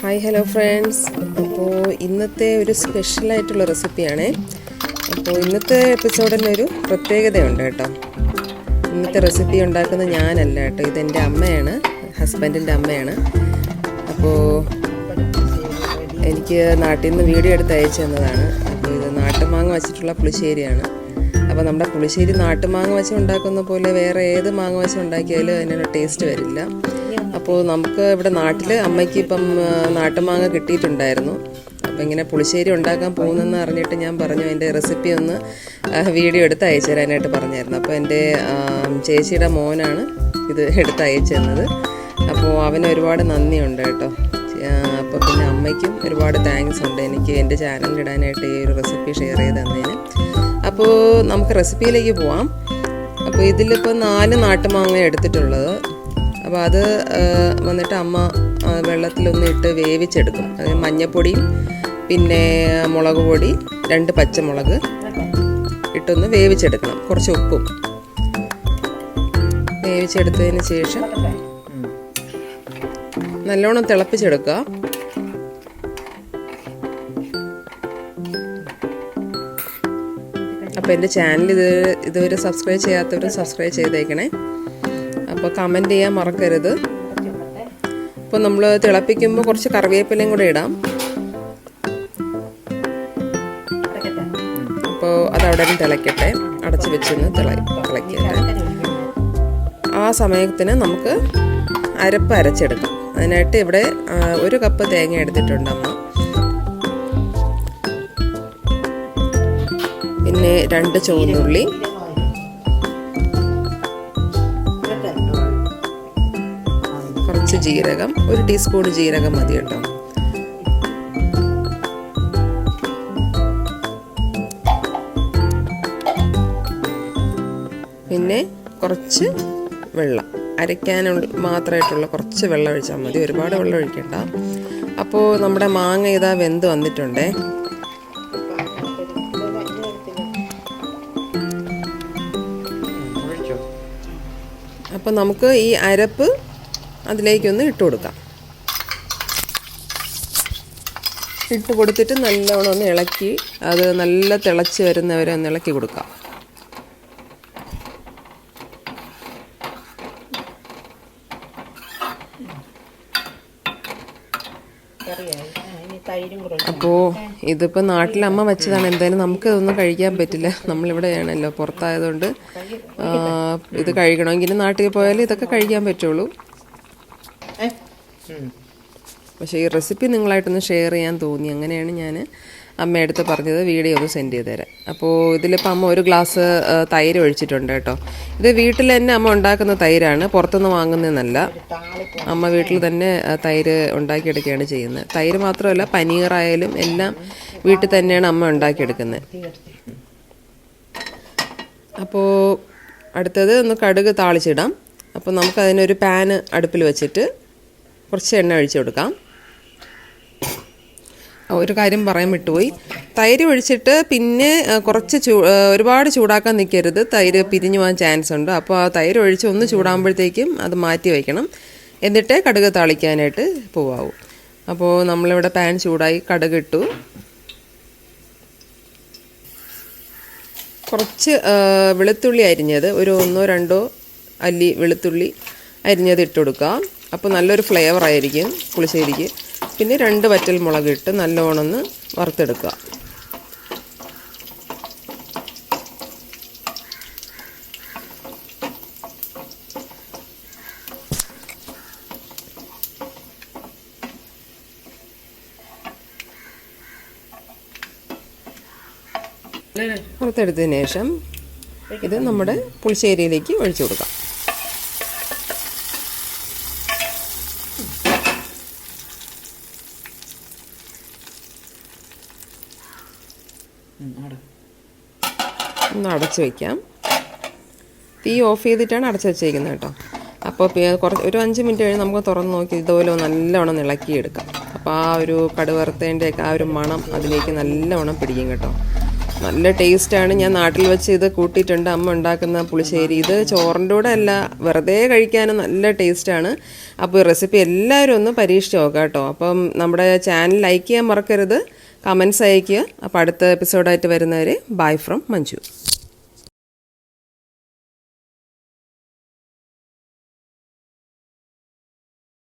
Hi hello friends. അപ്പോൾ ഇന്നത്തെ ഒരു സ്പെഷ്യലായിട്ടുള്ള റെസിപ്പിയാണേ. അപ്പോൾ ഇന്നത്തെ എപ്പിസോഡിന് ഒരു പ്രത്യേകതയുണ്ട് കേട്ടോ. ഇന്നത്തെ റെസിപ്പി ഉണ്ടാക്കുന്നത് ഞാനല്ല കേട്ടോ, ഇതെൻ്റെ അമ്മയാണ്, ഹസ്ബൻഡിൻ്റെ അമ്മയാണ്. അപ്പോൾ എനിക്ക് നാട്ടിൽ നിന്ന് വീഡിയോ എടുത്ത് അയച്ചു തന്നതാണ്. അപ്പോൾ ഇത് നാട്ടുമാങ്ങ വച്ചിട്ടുള്ള പുളിശ്ശേരിയാണ്. അപ്പോൾ നമ്മുടെ പുളിശ്ശേരി നാട്ടുമാങ്ങ വെച്ച് ഉണ്ടാക്കുന്ന പോലെ വേറെ ഏത് മാങ്ങ വെച്ച് ഉണ്ടാക്കിയാലും അതിനൊരു ടേസ്റ്റ് വരില്ല. അപ്പോൾ നമുക്ക് ഇവിടെ നാട്ടിൽ അമ്മയ്ക്ക് ഇപ്പം നാട്ടുമാങ്ങ കിട്ടിയിട്ടുണ്ടായിരുന്നു. അപ്പോൾ ഇങ്ങനെ പുളിശ്ശേരി ഉണ്ടാക്കാൻ പോകുന്നതെന്ന് അറിഞ്ഞിട്ട് ഞാൻ പറഞ്ഞു അതിൻ്റെ റെസിപ്പി ഒന്ന് വീഡിയോ എടുത്ത് അയച്ചു തരാനായിട്ട് പറഞ്ഞായിരുന്നു. അപ്പോൾ എൻ്റെ ചേച്ചിയുടെ മോനാണ് ഇത് എടുത്ത് അയച്ചു തന്നത്. അപ്പോൾ അവന് ഒരുപാട് നന്ദിയുണ്ട് കേട്ടോ. അപ്പോൾ പിന്നെ അമ്മയ്ക്കും ഒരുപാട് താങ്ക്സ് ഉണ്ട് എനിക്ക് എൻ്റെ ചാനലിലിടാനായിട്ട് ഈ ഒരു റെസിപ്പി ഷെയർ ചെയ്ത് തന്നതിന്. അപ്പോൾ നമുക്ക് റെസിപ്പിയിലേക്ക് പോവാം. അപ്പോൾ ഇതിലിപ്പോൾ 4 നാട്ടുമാങ്ങ എടുത്തിട്ടുള്ളത്. അപ്പോൾ അത് വന്നിട്ട് അമ്മ വെള്ളത്തിലൊന്ന് ഇട്ട് വേവിച്ചെടുക്കും. അത് മഞ്ഞൾപ്പൊടിയും പിന്നെ മുളക് പൊടി 2 പച്ചമുളക് ഇട്ടൊന്ന് വേവിച്ചെടുക്കണം, കുറച്ച് ഉപ്പും വേവിച്ചെടുത്തതിന് ശേഷം നല്ലോണം തിളപ്പിച്ചെടുക്കുക. അപ്പോൾ എൻ്റെ ചാനൽ ഇതുവരെ സബ്സ്ക്രൈബ് ചെയ്യാത്തവർ സബ്സ്ക്രൈബ് ചെയ്തേക്കണേ. അപ്പോൾ കമൻറ്റ് ചെയ്യാൻ മറക്കരുത്. അപ്പോൾ നമ്മൾ തിളപ്പിക്കുമ്പോൾ കുറച്ച് കറിവേപ്പിലയും കൂടെ ഇടാം. അപ്പോൾ അതവിടെ തിളയ്ക്കട്ടെ, അടച്ച് വെച്ചൊന്ന് തിളയ്ക്കട്ടെ. ആ സമയത്തിന് നമുക്ക് അരപ്പ് അരച്ചെടുക്കാം. അതിനായിട്ട് ഇവിടെ 1 കപ്പ് തേങ്ങ എടുത്തിട്ടുണ്ട് അമ്മ. പിന്നെ 2 ചുവന്നുള്ളി, കുറച്ച് ജീരകം, 1 ടീസ്പൂൺ ജീരകം മതി കേട്ടോ. പിന്നെ കുറച്ച് വെള്ളം, അരയ്ക്കാൻ മാത്രമായിട്ടുള്ള കുറച്ച് വെള്ളം ഒഴിച്ചാൽ മതി, ഒരുപാട് വെള്ളം ഒഴിക്കണ്ട. അപ്പോൾ നമ്മുടെ മാങ്ങ ഇതാ വെന്ത് വന്നിട്ടുണ്ടേ. അപ്പോൾ നമുക്ക് ഈ അരപ്പ് അതിലേക്കൊന്ന് ഇട്ട് കൊടുക്കാം. ഇട്ട് കൊടുത്തിട്ട് നല്ലോണം ഒന്ന് ഇളക്കി, അത് നല്ല തിളച്ച് വരുന്നവരെ ഒന്ന് ഇളക്കി കൊടുക്കാം. അപ്പോൾ ഇതിപ്പോൾ നാട്ടിലമ്മ വെച്ചതാണ്, എന്തായാലും നമുക്ക് ഇതൊന്നും കഴിക്കാൻ പറ്റില്ല, നമ്മളിവിടെയാണല്ലോ, പുറത്തായതുകൊണ്ട് ഇത് കഴിക്കണമെങ്കിൽ നാട്ടിൽ പോയാൽ ഇതൊക്കെ കഴിക്കാൻ പറ്റുള്ളൂ. പക്ഷേ ഈ റെസിപ്പി നിങ്ങളായിട്ടൊന്ന് ഷെയർ ചെയ്യാൻ തോന്നി, അങ്ങനെയാണ് ഞാൻ അമ്മയടുത്ത് പറഞ്ഞത് വീഡിയോ ഒന്ന് സെൻഡ് ചെയ്ത് തരാം. അപ്പോൾ ഇതിലിപ്പോൾ അമ്മ 1 ഗ്ലാസ് തൈര് ഒഴിച്ചിട്ടുണ്ട് കേട്ടോ. ഇത് വീട്ടിൽ തന്നെ അമ്മ ഉണ്ടാക്കുന്ന തൈരാണ്, പുറത്തുനിന്ന് വാങ്ങുന്നതെന്നല്ല. അമ്മ വീട്ടിൽ തന്നെ തൈര് ഉണ്ടാക്കിയെടുക്കുകയാണ് ചെയ്യുന്നത്. തൈര് മാത്രമല്ല, പനീറായാലും എല്ലാം വീട്ടിൽ തന്നെയാണ് അമ്മ ഉണ്ടാക്കിയെടുക്കുന്നത്. അപ്പോൾ അടുത്തത് ഒന്ന് കടുക് താളിച്ചിടാം. അപ്പോൾ നമുക്കതിനൊരു പാന് അടുപ്പിൽ വെച്ചിട്ട് കുറച്ച് എണ്ണ ഒഴിച്ചു കൊടുക്കാം. ഒരു കാര്യം പറയാൻ വിട്ടുപോയി, തൈര് ഒഴിച്ചിട്ട് പിന്നെ കുറച്ച് ഒരുപാട് ചൂടാക്കാൻ നിൽക്കരുത്, തൈര് പിരിഞ്ഞു പോകാൻ ചാൻസ് ഉണ്ട്. അപ്പോൾ ആ തൈര് ഒഴിച്ച് ഒന്ന് ചൂടാകുമ്പോഴത്തേക്കും അത് മാറ്റി വയ്ക്കണം, എന്നിട്ടേ കടുക് താളിക്കാനായിട്ട് പോവാവൂ. അപ്പോൾ നമ്മളിവിടെ പാൻ ചൂടായി, കടുക് ഇട്ടു. കുറച്ച് വെളുത്തുള്ളി അരിഞ്ഞത്, ഒരു 1-2 അല്ലി വെളുത്തുള്ളി അരിഞ്ഞത് ഇട്ട് കൊടുക്കാം. അപ്പോൾ നല്ലൊരു ഫ്ലേവർ ആയിരിക്കും പുളിശ്ശേരിക്ക്. പിന്നെ 2 വറ്റൽ മുളക് ഇട്ട് നല്ലോണം ഒന്ന് വറുത്തെടുക്കുക. വറുത്തെടുത്തതിന് ശേഷം ഇത് നമ്മുടെ പുളിശ്ശേരിയിലേക്ക് ഒഴിച്ചു കൊടുക്കാം. ഒന്ന് അടച്ചു വയ്ക്കാം. തീ ഓഫ് ചെയ്തിട്ടാണ് അടച്ചു വെച്ചേക്കുന്നത് കേട്ടോ. അപ്പോൾ ഒരു 5 മിനിറ്റ് കഴിഞ്ഞ് നമുക്ക് തുറന്ന് നോക്കി ഇതുപോലെ നല്ലവണ്ണം ഇളക്കിയെടുക്കാം. അപ്പോൾ ആ ഒരു കടുവറുത്തതിൻ്റെയൊക്കെ ആ ഒരു മണം അതിലേക്ക് നല്ലവണ്ണം പിടിക്കും കേട്ടോ. നല്ല ടേസ്റ്റാണ്. ഞാൻ നാട്ടിൽ വെച്ച് ഇത് കൂട്ടിയിട്ടുണ്ട്, അമ്മ ഉണ്ടാക്കുന്ന പുളിശ്ശേരി. ഇത് ചോറിൻ്റെ കൂടെ അല്ല, വെറുതെ കഴിക്കാനും നല്ല ടേസ്റ്റാണ്. അപ്പോൾ ഈ റെസിപ്പി എല്ലാവരും ഒന്ന് പരീക്ഷിച്ച് നോക്കാം കേട്ടോ. അപ്പം നമ്മുടെ ചാനൽ ലൈക്ക് ചെയ്യാൻ മറക്കരുത്, കമൻസ് അയയ്ക്കുക. അപ്പോൾ അടുത്ത എപ്പിസോഡായിട്ട് വരുന്നവരെ ബൈ ഫ്രം മഞ്ജു.